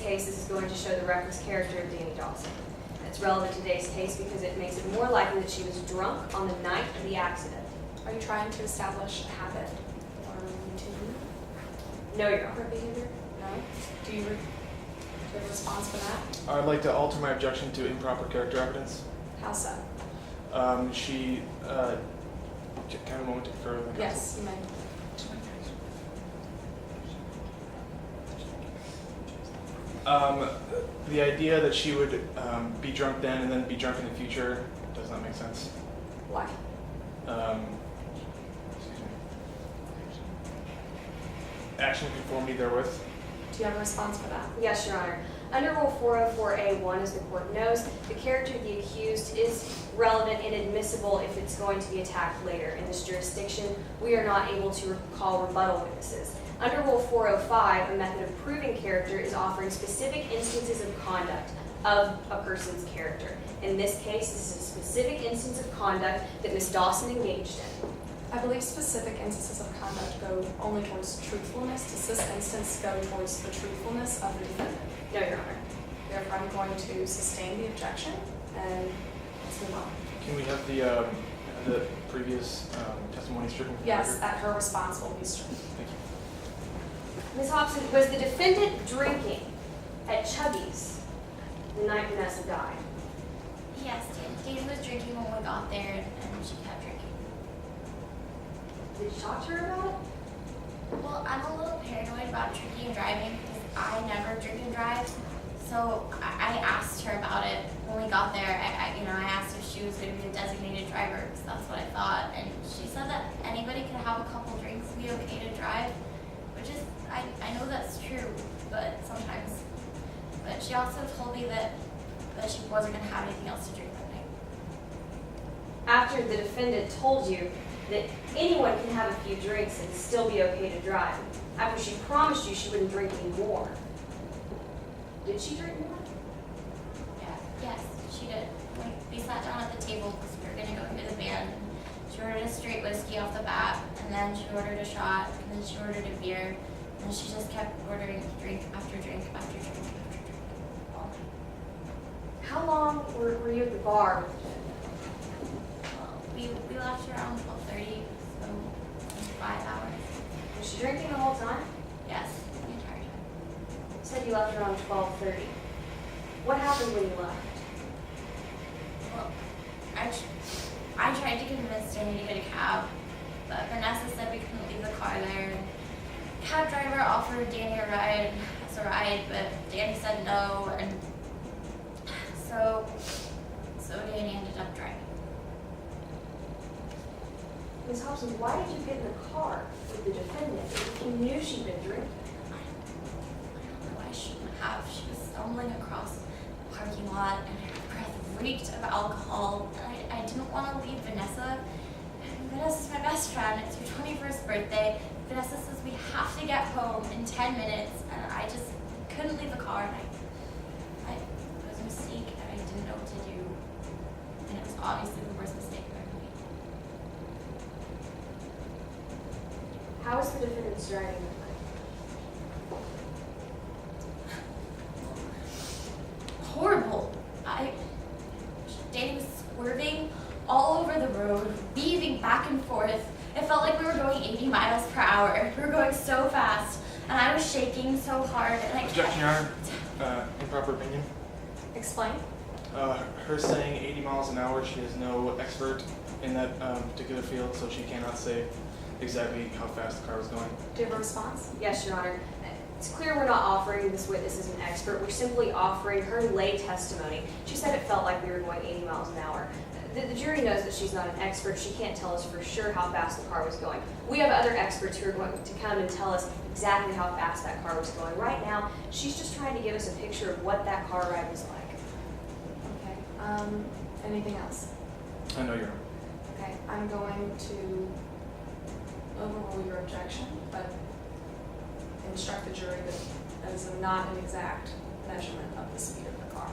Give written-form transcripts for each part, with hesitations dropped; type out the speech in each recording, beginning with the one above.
case, this is going to show the reckless character of Danny Dawson. It's relevant to today's case because it makes it more likely that she was drunk on the night of the accident. Are you trying to establish a habit or routine? No, Your Honor. Her behavior? No? Do you have a response for that? I'd like to alter my objection to improper character evidence. How so? She, kind of a moment to confer with my counsel. Yes, you may. The idea that she would be drunk then and then be drunk in the future does not make sense. Why? Excuse me. Action conformity therewith. Do you have a response for that? Yes, Your Honor. Under Rule 404A1, as the court knows, the character of the accused is relevant and admissible if it's going to be attacked later. In this jurisdiction, we are not able to call rebuttal witnesses. Under Rule 405, a method of proving character is offering specific instances of conduct of a person's character. In this case, this is a specific instance of conduct that Ms. Dawson engaged in. I believe specific instances of conduct go only towards truthfulness. Does this instance go towards the truthfulness of the defendant? No, Your Honor. Therefore, I'm going to sustain the objection and let's move on. Can we have the previous testimony stricken from the Yes, record? that her response will be stricken. Thank you. Ms. Hopson, was the defendant drinking at Chubby's the night Vanessa died? Yes, Danny was drinking when we got there, and she kept drinking. Did you talk to her about it? Well, I'm a little paranoid about drinking and driving because I never drink and drive. So I asked her about it when we got there. I asked if she was going to be a designated driver because that's what I thought, and she said that anybody could have a couple drinks and be okay to drive, which is I know that's true, but sometimes. But she also told me that she wasn't going to have anything else to drink that night. After the defendant told you that anyone can have a few drinks and still be okay to drive, after she promised you she wouldn't drink any more, did she drink more? Yes, she did. We sat down at the table because we were going to go into the van. She ordered a straight whiskey off the bat, and then she ordered a shot, and then she ordered a beer, and she just kept ordering drink after drink after drink after drink all night. How long were you at the bar with the defendant? Well, we left around 12:30, so 5 hours. Was she drinking the whole time? Yes, the entire time. You said you left around 12:30. What happened when you left? Well, I tried to convince Danny to get a cab, but Vanessa said we couldn't leave the car there. Cab driver offered Danny a ride, but Danny said no, and so Danny ended up driving. Ms. Hopson, why did you get in the car with the defendant if you knew she'd been drinking? I don't know, I shouldn't have. She was stumbling across the parking lot, and her breath reeked of alcohol, and I didn't want to leave Vanessa. Vanessa's my best friend. It's her 21st birthday. Vanessa says we have to get home in 10 minutes, and I just couldn't leave the car, and it was a mistake, and I didn't know what to do, and it was obviously the worst mistake I've ever made. How was the defendant's driving that night? Horrible. Danny was swerving all over the road, weaving back and forth. It felt like we were going 80 miles per hour. We were going so fast, and I was shaking so hard, and I Objection, Your Honor. Improper opinion. Explain. Her saying 80 miles an hour, she is no expert in that particular field, so she cannot say exactly how fast the car was going. Do you have a response? Yes, Your Honor. It's clear we're not offering this witness as an expert. We're simply offering her lay testimony. She said it felt like we were going 80 miles an hour. The jury knows that she's not an expert. She can't tell us for sure how fast the car was going. We have other experts who are going to come and tell us exactly how fast that car was going. Right now, she's just trying to give us a picture of what that car ride was like. Okay. Anything else? I know, Your Honor. Okay. I'm going to overrule your objection, but instruct the jury that that is not an exact measurement of the speed of the car.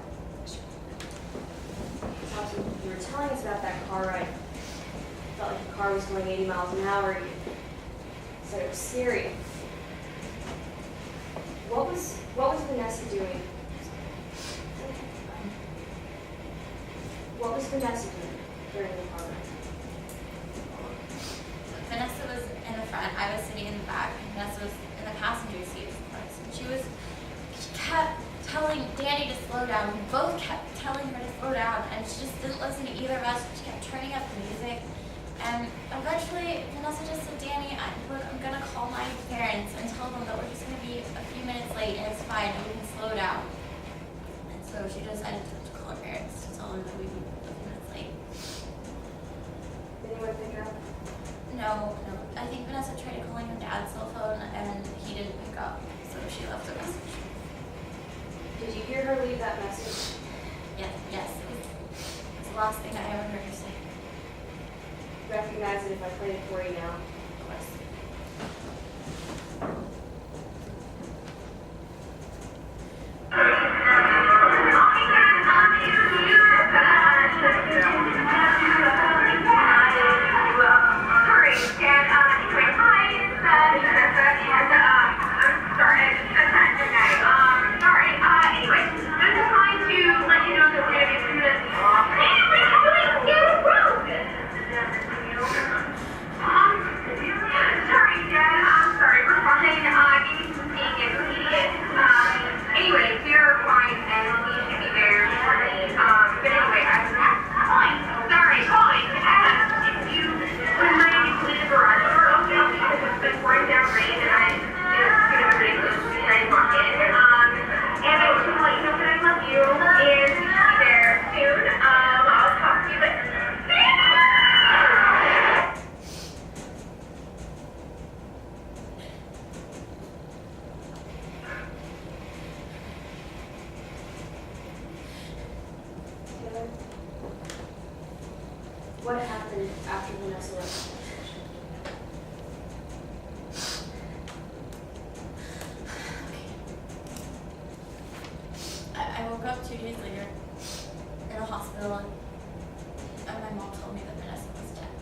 Hopson, you were telling us about that car ride. Felt like the car was going 80 miles an hour. You said it was scary. What was Vanessa doing was Vanessa doing during the car ride? Vanessa was in the front, I was sitting in the back, and Vanessa was in the passenger seat of the bus. And she kept telling Danny to slow down. We both kept telling her to slow down, and she just didn't listen to either of us. She kept turning up the music. And eventually, Vanessa just said, Danny, look, I'm gonna call my parents and tell them that we're just gonna be a few minutes late and it's fine, and we can slow down. And so she decided to call her parents to tell them that we'd be a few minutes late. Did anyone pick her up? No. I think Vanessa tried calling her dad's cell phone and he didn't pick up, so she left a message. Did you hear her leave that message? Yes. It was the last thing I ever heard her say. Recognize it if I play it for you now. Of course. What happened after Vanessa left the station? I woke up 2 days later in a hospital and my mom told me that Vanessa was dead.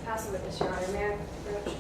Pass the witness, Your Honor. May I approach?